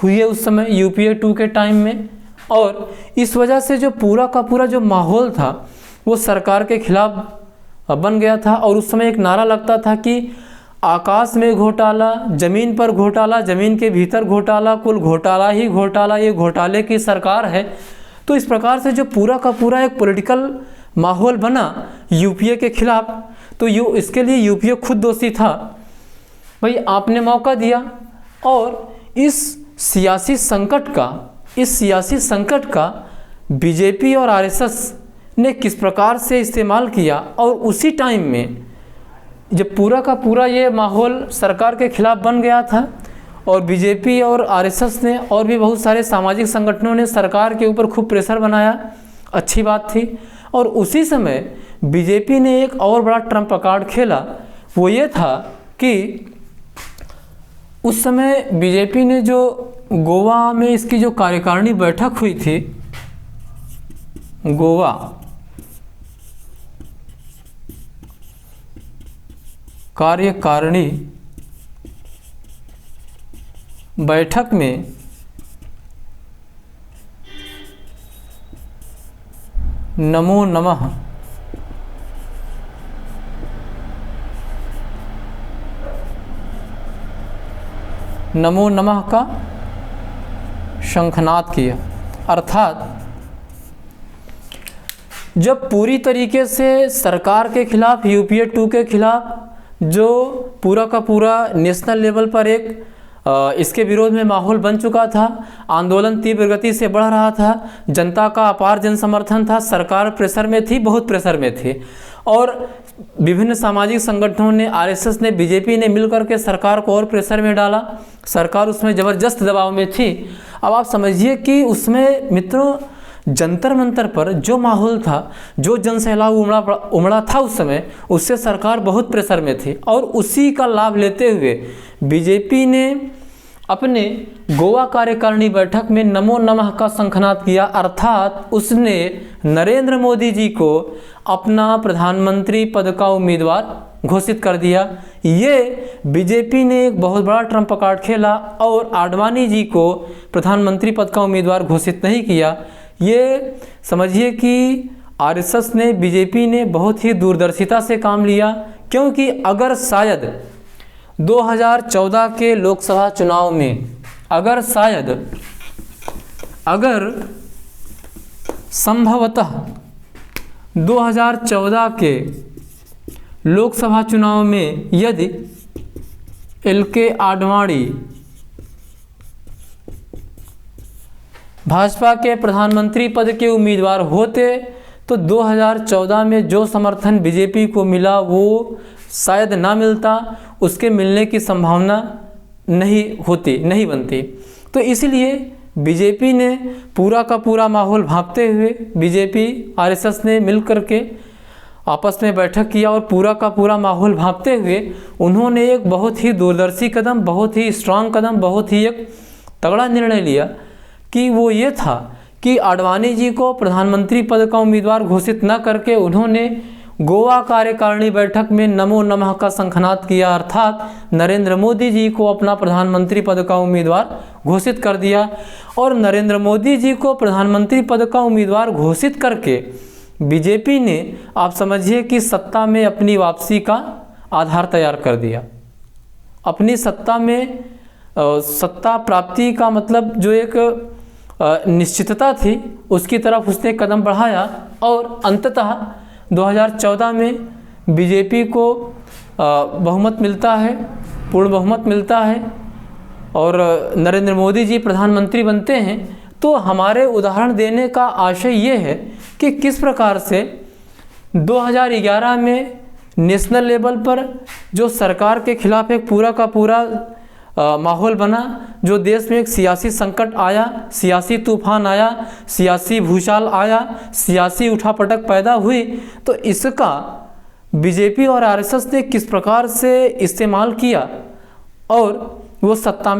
हुए उस समय यूपीए 2 के टाइम में, और इस वजह से जो पूरा का पूरा जो माहौल था वो सरकार के खिलाफ बन गया था। और उस समय एक नारा लगता था कि आकाश में घोटाला, ज़मीन पर घोटाला, ज़मीन के भीतर घोटाला, कुल घोटाला ही घोटाला, ये घोटाले की सरकार है। तो इस प्रकार से जो पूरा का पूरा एक पॉलिटिकल माहौल बना यूपीए के खिलाफ, तो इसके लिए यूपीए खुद दोषी था। भाई आपने मौका दिया और इस सियासी संकट का बीजेपी और आरएसएस ने किस प्रकार से इस्तेमाल किया, और उसी टाइम में जब पूरा का पूरा ये माहौल सरकार के खिलाफ बन गया था और बीजेपी और आरएसएस ने और भी बहुत सारे सामाजिक संगठनों ने सरकार के ऊपर खूब प्रेशर बनाया, अच्छी बात थी। और उसी समय बीजेपी ने एक और बड़ा ट्रम्प कार्ड खेला, वो ये था कि उस समय बीजेपी ने जो गोवा में इसकी जो कार्यकारिणी बैठक हुई थी, गोवा कार्यकारिणी बैठक में नमो नमः का शंखनाद किया। अर्थात जब पूरी तरीके से सरकार के खिलाफ, यूपीए 2 के खिलाफ जो पूरा का पूरा नेशनल लेवल पर एक इसके विरोध में माहौल बन चुका था, आंदोलन तीव्र गति से बढ़ रहा था, जनता का अपार जन समर्थन था, सरकार प्रेशर में थी, बहुत प्रेशर में थी, और विभिन्न सामाजिक संगठनों ने, आरएसएस ने, बीजेपी ने मिलकर के सरकार को और प्रेशर में डाला। सरकार उसमें ज़बरदस्त दबाव में थी। अब आप समझिए कि उसमें मित्रों जंतर मंतर पर जो माहौल था, जो जनसैलाब उमड़ा था उस समय, उससे सरकार बहुत प्रेशर में थी। और उसी का लाभ लेते हुए बीजेपी ने अपने गोवा कार्यकारिणी बैठक में नमो नमः का शंखनाद किया। अर्थात उसने नरेंद्र मोदी जी को अपना प्रधानमंत्री पद का उम्मीदवार घोषित कर दिया। ये बीजेपी ने एक बहुत बड़ा ट्रम्प कार्ड खेला और आडवाणी जी को प्रधानमंत्री पद का उम्मीदवार घोषित नहीं किया। ये समझिए कि आरएसएस ने, बीजेपी ने बहुत ही दूरदर्शिता से काम लिया, क्योंकि अगर शायद 2014 के लोकसभा चुनाव में अगर संभवतः 2014 के लोकसभा चुनाव में यदि एल.के. आडवाणी भाजपा के प्रधानमंत्री पद के उम्मीदवार होते तो 2014 में जो समर्थन बीजेपी को मिला वो शायद ना मिलता, उसके मिलने की संभावना नहीं बनती। तो इसलिए बीजेपी ने पूरा का पूरा माहौल भांपते हुए, बीजेपी आरएसएस ने मिलकर के आपस में बैठक किया और पूरा का पूरा माहौल भांपते हुए उन्होंने एक बहुत ही दूरदर्शी कदम, बहुत ही स्ट्रांग कदम, बहुत ही एक तगड़ा निर्णय लिया कि वो ये था कि आडवाणी जी को प्रधानमंत्री पद का उम्मीदवार घोषित न करके उन्होंने गोवा कार्यकारिणी बैठक में नमो नमः का शंखनाद किया। अर्थात नरेंद्र मोदी जी को अपना प्रधानमंत्री पद का उम्मीदवार घोषित कर दिया। और नरेंद्र मोदी जी को प्रधानमंत्री पद का उम्मीदवार घोषित करके बीजेपी ने, आप समझिए कि सत्ता में अपनी वापसी का आधार तैयार कर दिया। अपनी सत्ता प्राप्ति का मतलब जो एक निश्चितता थी उसकी तरफ उसने कदम बढ़ाया और अंततः 2014 में बीजेपी को बहुमत मिलता है, पूर्ण बहुमत मिलता है और नरेंद्र मोदी जी प्रधानमंत्री बनते हैं। तो हमारे उदाहरण देने का आशय ये है कि किस प्रकार से 2011 में नेशनल लेवल पर जो सरकार के खिलाफ एक पूरा का पूरा माहौल बना, जो देश में एक सियासी संकट आया, सियासी तूफान आया, सियासी भूचाल आया, सियासी उठापटक पैदा हुई, तो इसका बीजेपी और आरएसएस ने किस प्रकार से इस्तेमाल किया और वो सत्ता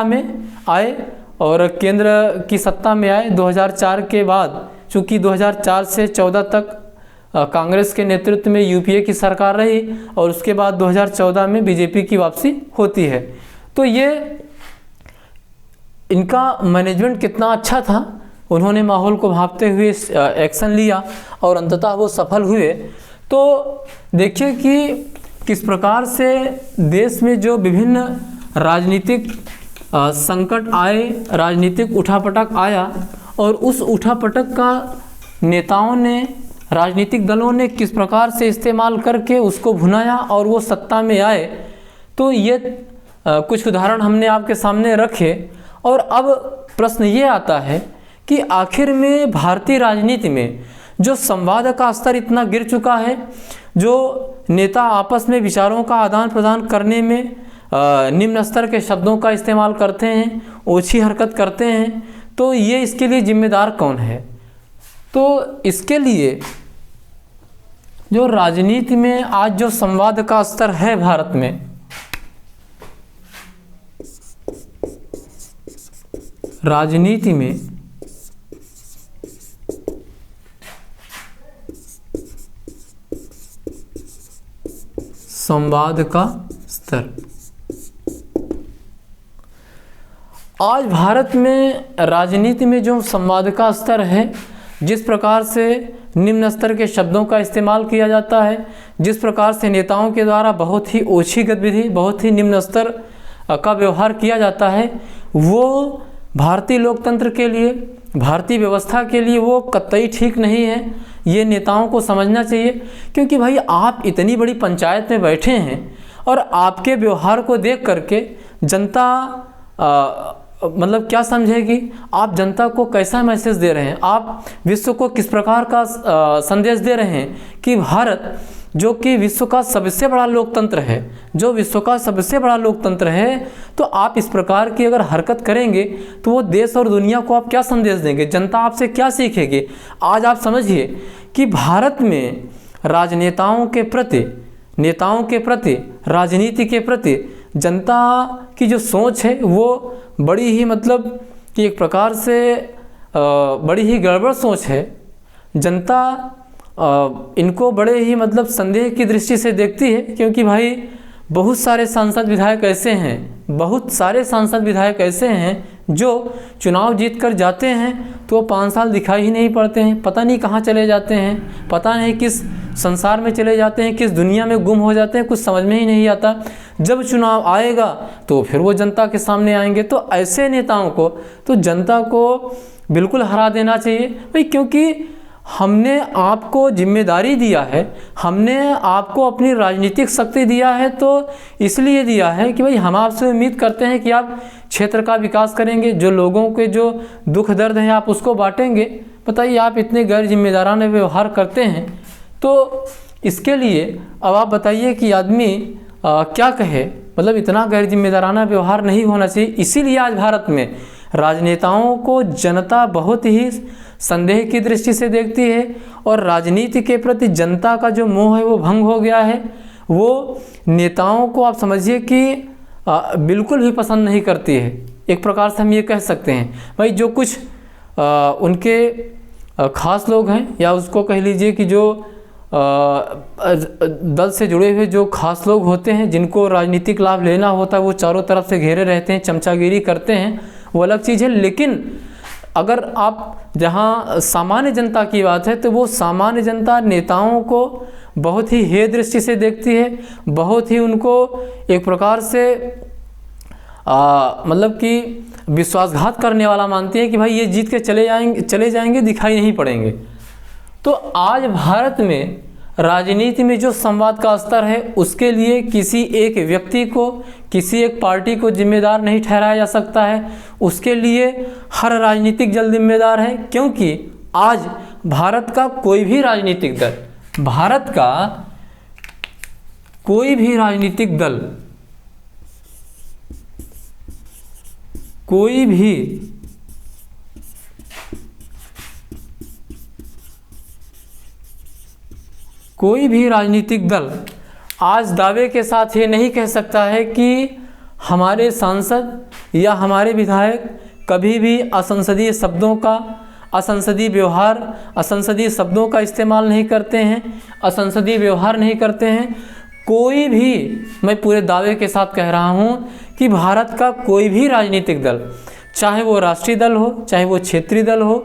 में आए और केंद्र की सत्ता में आए 2004 के बाद। चूँकि 2004 से 14 तक कांग्रेस के नेतृत्व में यूपीए की सरकार रही और उसके बाद 2014 में बीजेपी की वापसी होती है। तो ये इनका मैनेजमेंट कितना अच्छा था, उन्होंने माहौल को भांपते हुए एक्शन लिया और अंततः वो सफल हुए। तो देखिए कि किस प्रकार से देश में जो विभिन्न राजनीतिक संकट आए, राजनीतिक उठापटक आया और उस उठापटक का नेताओं ने, राजनीतिक दलों ने किस प्रकार से इस्तेमाल करके उसको भुनाया और वो सत्ता में आए। तो ये कुछ उदाहरण हमने आपके सामने रखे। और अब प्रश्न ये आता है कि आखिर में भारतीय राजनीति में जो संवाद का स्तर इतना गिर चुका है, जो नेता आपस में विचारों का आदान प्रदान करने में निम्न स्तर के शब्दों का इस्तेमाल करते हैं, ओछी हरकत करते हैं, तो ये इसके लिए जिम्मेदार कौन है? तो इसके लिए जो राजनीति में आज जो संवाद का स्तर है भारत में, राजनीति में संवाद का स्तर, आज भारत में राजनीति में जो संवाद का स्तर है, जिस प्रकार से निम्न स्तर के शब्दों का इस्तेमाल किया जाता है, जिस प्रकार से नेताओं के द्वारा बहुत ही ओछी गतिविधि, बहुत ही निम्न स्तर का व्यवहार किया जाता है, वो भारतीय लोकतंत्र के लिए, भारतीय व्यवस्था के लिए वो कतई ठीक नहीं है। ये नेताओं को समझना चाहिए, क्योंकि भाई आप इतनी बड़ी पंचायत में बैठे हैं और आपके व्यवहार को देख करके जनता मतलब क्या समझेगी? आप जनता को कैसा मैसेज दे रहे हैं? आप विश्व को किस प्रकार का संदेश दे रहे हैं कि भारत जो कि विश्व का सबसे बड़ा लोकतंत्र है, जो विश्व का सबसे बड़ा लोकतंत्र है, तो आप इस प्रकार की अगर हरकत करेंगे तो वो देश और दुनिया को आप क्या संदेश देंगे? जनता आपसे क्या सीखेगी? आज आप समझिए कि भारत में राजनेताओं के प्रति, नेताओं के प्रति, राजनीति के प्रति जनता की जो सोच है वो बड़ी ही मतलब कि एक प्रकार से बड़ी ही गड़बड़ सोच है। जनता इनको बड़े ही मतलब संदेह की दृष्टि से देखती है, क्योंकि भाई बहुत सारे सांसद विधायक ऐसे हैं, बहुत सारे सांसद विधायक ऐसे हैं जो चुनाव जीत कर जाते हैं तो 5 साल दिखाई ही नहीं पड़ते हैं, पता नहीं कहाँ चले जाते हैं, पता नहीं किस संसार में चले जाते हैं, किस दुनिया में गुम हो जाते हैं, कुछ समझ में ही नहीं आता। जब चुनाव आएगा तो फिर वो जनता के सामने आएंगे। तो ऐसे नेताओं को तो जनता को बिल्कुल हरा देना चाहिए भाई, क्योंकि हमने आपको जिम्मेदारी दिया है, हमने आपको अपनी राजनीतिक शक्ति दिया है, तो इसलिए दिया है कि भाई हम आपसे उम्मीद करते हैं कि आप क्षेत्र का विकास करेंगे, जो लोगों के जो दुख दर्द हैं आप उसको बांटेंगे। बताइए, आप इतने गैर जिम्मेदाराना व्यवहार करते हैं, तो इसके लिए अब आप बताइए कि आदमी क्या कहे? मतलब इतना गैर जिम्मेदाराना व्यवहार नहीं होना चाहिए। इसीलिए आज भारत में राजनेताओं को जनता बहुत ही संदेह की दृष्टि से देखती है और राजनीति के प्रति जनता का जो मोह है वो भंग हो गया है। वो नेताओं को आप समझिए कि बिल्कुल भी पसंद नहीं करती है। एक प्रकार से हम ये कह सकते हैं भाई, जो कुछ उनके खास लोग हैं, या उसको कह लीजिए कि जो दल से जुड़े हुए जो खास लोग होते हैं, जिनको राजनीतिक लाभ लेना होता है, वो चारों तरफ से घेरे रहते हैं, चमचागिरी करते हैं, वो अलग चीज़ है। लेकिन अगर आप जहाँ सामान्य जनता की बात है, तो वो सामान्य जनता नेताओं को बहुत ही हेय दृष्टि से देखती है, बहुत ही उनको एक प्रकार से मतलब कि विश्वासघात करने वाला मानती है कि भाई ये जीत के चले जाएंगे, दिखाई नहीं पड़ेंगे। तो आज भारत में राजनीति में जो संवाद का स्तर है, उसके लिए किसी एक व्यक्ति को, किसी एक पार्टी को जिम्मेदार नहीं ठहराया जा सकता है। उसके लिए हर राजनीतिक दल जिम्मेदार है, क्योंकि आज भारत का कोई भी राजनीतिक दल, भारत का कोई भी राजनीतिक दल, कोई भी राजनीतिक दल आज दावे के साथ ये नहीं कह सकता है कि हमारे सांसद या हमारे विधायक कभी भी असंसदीय शब्दों का, असंसदीय व्यवहार, असंसदीय शब्दों का इस्तेमाल नहीं करते हैं, असंसदीय व्यवहार नहीं करते हैं। कोई भी, मैं पूरे दावे के साथ कह रहा हूँ कि भारत का कोई भी राजनीतिक दल, चाहे वो राष्ट्रीय दल हो, चाहे वो क्षेत्रीय दल हो,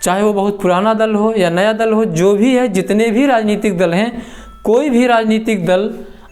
चाहे वो बहुत पुराना दल हो या नया दल हो, जो भी है, जितने भी राजनीतिक दल हैं, कोई भी राजनीतिक दल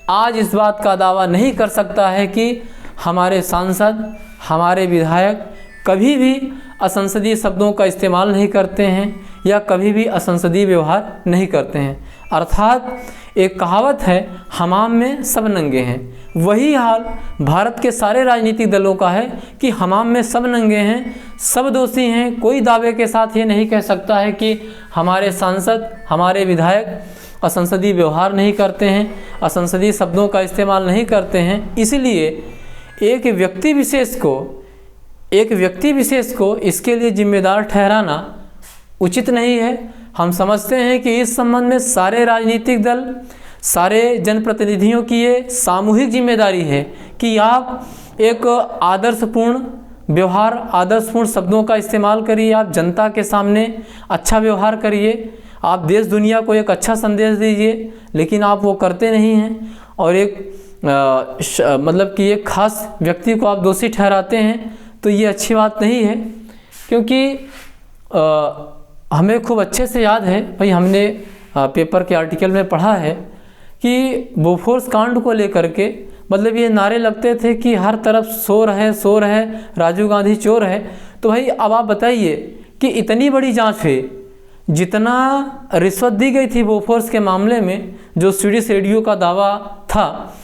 आज इस बात का दावा नहीं कर सकता है कि हमारे सांसद, हमारे विधायक कभी भी असंसदीय शब्दों का इस्तेमाल नहीं करते हैं या कभी भी असंसदीय व्यवहार नहीं करते हैं। अर्थात एक कहावत है, हमाम में सब नंगे हैं। वही हाल भारत के सारे राजनीतिक दलों का है कि हमाम में सब नंगे हैं, सब दोषी हैं। कोई दावे के साथ ये नहीं कह सकता है कि हमारे सांसद, हमारे विधायक असंसदीय व्यवहार नहीं करते हैं, असंसदीय शब्दों का इस्तेमाल नहीं करते हैं। इसलिए एक व्यक्ति विशेष को इसके लिए जिम्मेदार ठहराना उचित नहीं है। हम समझते हैं कि इस संबंध में सारे राजनीतिक दल, सारे जनप्रतिनिधियों की ये सामूहिक जिम्मेदारी है कि आप एक आदर्शपूर्ण व्यवहार, आदर्शपूर्ण शब्दों का इस्तेमाल करिए। आप जनता के सामने अच्छा व्यवहार करिए, आप देश दुनिया को एक अच्छा संदेश दीजिए, लेकिन आप वो करते नहीं हैं और मतलब कि एक खास व्यक्ति को आप दोषी ठहराते हैं, तो ये अच्छी बात नहीं है। क्योंकि हमें खूब अच्छे से याद है भाई, हमने पेपर के आर्टिकल में पढ़ा है कि बोफोर्स कांड को लेकर के मतलब ये नारे लगते थे कि हर तरफ शोर है, राजीव गांधी चोर है। तो भाई अब आप बताइए कि इतनी बड़ी जांच है, जितना रिश्वत दी गई थी बोफोर्स के मामले में, जो स्वीडिश रेडियो का दावा था,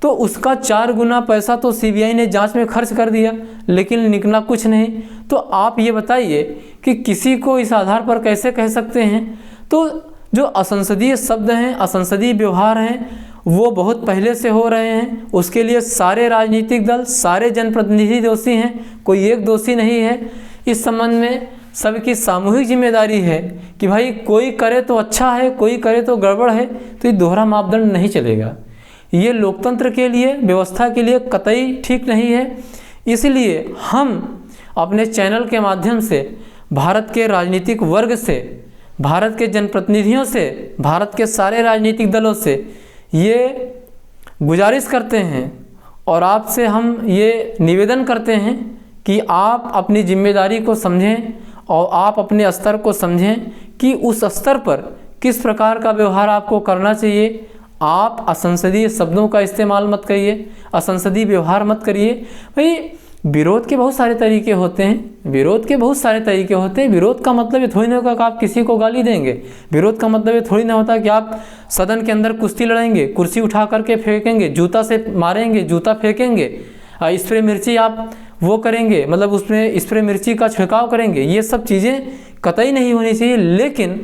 तो उसका 4 गुना पैसा तो सीबीआई ने जांच में खर्च कर दिया, लेकिन निकला कुछ नहीं। तो आप ये बताइए कि किसी को इस आधार पर कैसे कह सकते हैं। तो जो असंसदीय शब्द हैं, असंसदीय व्यवहार हैं, वो बहुत पहले से हो रहे हैं। उसके लिए सारे राजनीतिक दल, सारे जनप्रतिनिधि दोषी हैं, कोई एक दोषी नहीं है। इस संबंध में सबकी सामूहिक जिम्मेदारी है कि भाई कोई करे तो अच्छा है, कोई करे तो गड़बड़ है। तो ये दोहरा मापदंड नहीं चलेगा, ये लोकतंत्र के लिए, व्यवस्था के लिए कतई ठीक नहीं है। इसलिए हम अपने चैनल के माध्यम से भारत के राजनीतिक वर्ग से, भारत के जनप्रतिनिधियों से, भारत के सारे राजनीतिक दलों से ये गुजारिश करते हैं और आपसे हम ये निवेदन करते हैं कि आप अपनी जिम्मेदारी को समझें और आप अपने स्तर को समझें कि उस स्तर पर किस प्रकार का व्यवहार आपको करना चाहिए। आप असंसदीय शब्दों का इस्तेमाल मत करिए, असंसदीय व्यवहार मत करिए। भाई विरोध के बहुत सारे तरीके होते हैं, विरोध का मतलब ये थोड़ी ना होगा कि आप किसी को गाली देंगे। विरोध का मतलब ये थोड़ी ना होता कि आप सदन के अंदर कुश्ती लड़ेंगे, कुर्सी उठा करके फेंकेंगे, जूता से मारेंगे, जूता फेंकेंगे, स्प्रे मिर्ची आप वो करेंगे, मतलब उसमें स्प्रे मिर्ची का छिड़काव करेंगे। ये सब चीज़ें कतई नहीं होनी चाहिए। लेकिन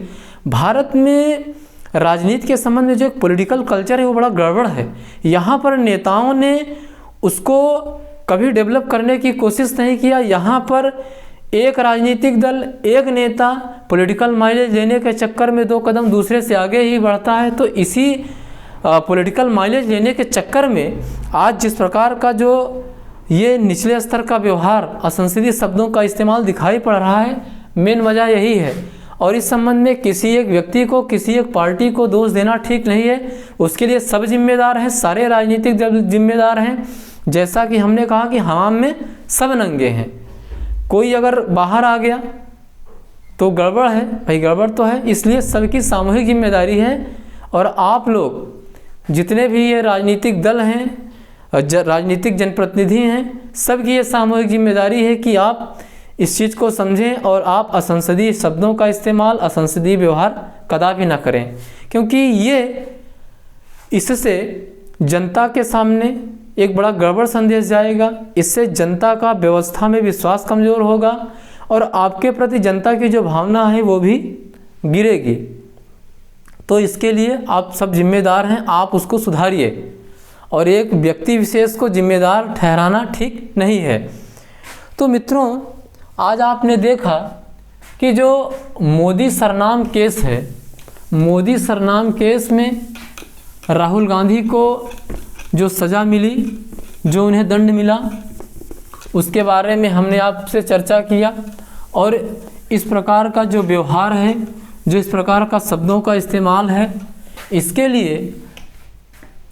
भारत में राजनीति के संबंध में जो एक पॉलिटिकल कल्चर है वो बड़ा गड़बड़ है। यहाँ पर नेताओं ने उसको कभी डेवलप करने की कोशिश नहीं किया। यहाँ पर एक राजनीतिक दल, एक नेता पॉलिटिकल माइलेज लेने के चक्कर में 2 कदम दूसरे से आगे ही बढ़ता है। तो इसी पॉलिटिकल माइलेज लेने के चक्कर में आज जिस प्रकार का जो ये निचले स्तर का व्यवहार, असंसदीय शब्दों का इस्तेमाल दिखाई पड़ रहा है, मेन वजह यही है। और इस संबंध में किसी एक व्यक्ति को, किसी एक पार्टी को दोष देना ठीक नहीं है। उसके लिए सब जिम्मेदार हैं, सारे राजनीतिक दल जिम्मेदार हैं। जैसा कि हमने कहा कि हमाम में सब नंगे हैं, कोई अगर बाहर आ गया तो गड़बड़ है, भाई गड़बड़ तो है। इसलिए सबकी सामूहिक जिम्मेदारी है। और आप लोग जितने भी ये राजनीतिक दल हैं, राजनीतिक जनप्रतिनिधि हैं, सबकी ये सामूहिक जिम्मेदारी है कि आप इस चीज़ को समझें और आप असंसदीय शब्दों का इस्तेमाल, असंसदीय व्यवहार कदापि ना करें। क्योंकि ये इससे जनता के सामने एक बड़ा गड़बड़ संदेश जाएगा। इससे जनता का व्यवस्था में विश्वास कमज़ोर होगा और आपके प्रति जनता की जो भावना है वो भी गिरेगी। तो इसके लिए आप सब जिम्मेदार हैं, आप उसको सुधारिए और एक व्यक्ति विशेष को जिम्मेदार ठहराना ठीक नहीं है। तो मित्रों, आज आपने देखा कि जो मोदी सरनाम केस है, मोदी सरनाम केस में राहुल गांधी को जो सज़ा मिली, जो उन्हें दंड मिला, उसके बारे में हमने आपसे चर्चा किया। और इस प्रकार का जो व्यवहार है, जो इस प्रकार का शब्दों का इस्तेमाल है, इसके लिए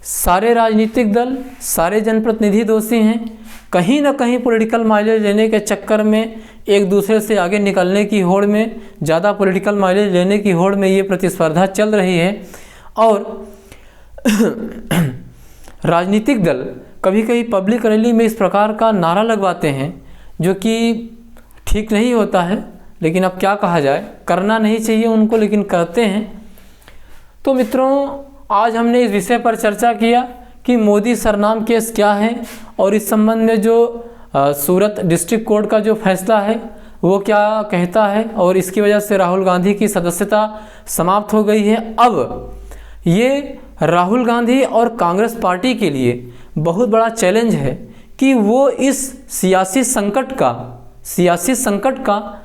सारे राजनीतिक दल, सारे जनप्रतिनिधि दोषी हैं। कहीं ना कहीं पॉलिटिकल माइलेज लेने के चक्कर में, एक दूसरे से आगे निकलने की होड़ में, ज़्यादा पॉलिटिकल माइलेज लेने की होड़ में ये प्रतिस्पर्धा चल रही है। और राजनीतिक दल कभी कभी पब्लिक रैली में इस प्रकार का नारा लगवाते हैं जो कि ठीक नहीं होता है, लेकिन अब क्या कहा जाए, करना नहीं चाहिए उनको, लेकिन करते हैं। तो मित्रों, आज हमने इस विषय पर चर्चा किया कि मोदी सरनाम केस क्या है और इस संबंध में जो सूरत डिस्ट्रिक्ट कोर्ट का जो फैसला है वो क्या कहता है, और इसकी वजह से राहुल गांधी की सदस्यता समाप्त हो गई है। अब ये राहुल गांधी और कांग्रेस पार्टी के लिए बहुत बड़ा चैलेंज है कि वो इस सियासी संकट का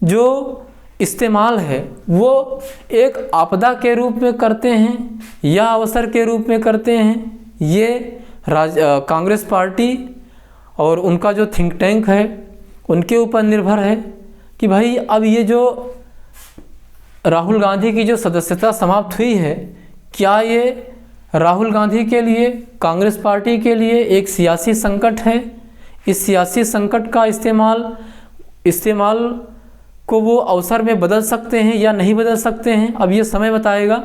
जो इस्तेमाल है वो एक आपदा के रूप में करते हैं या अवसर के रूप में करते हैं। ये कांग्रेस पार्टी और उनका जो थिंक टैंक है उनके ऊपर निर्भर है कि भाई अब ये जो राहुल गांधी की जो सदस्यता समाप्त हुई है, क्या ये राहुल गांधी के लिए, कांग्रेस पार्टी के लिए एक सियासी संकट है? इस सियासी संकट का इस्तेमाल को वो अवसर में बदल सकते हैं या नहीं बदल सकते हैं, अब ये समय बताएगा।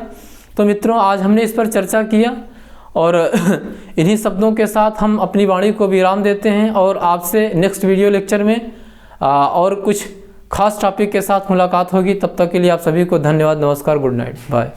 तो मित्रों, आज हमने इस पर चर्चा किया और इन्हीं शब्दों के साथ हम अपनी वाणी को विराम देते हैं और आपसे नेक्स्ट वीडियो लेक्चर में और कुछ खास टॉपिक के साथ मुलाकात होगी। तब तक के लिए आप सभी को धन्यवाद, नमस्कार, गुड नाइट, बाय।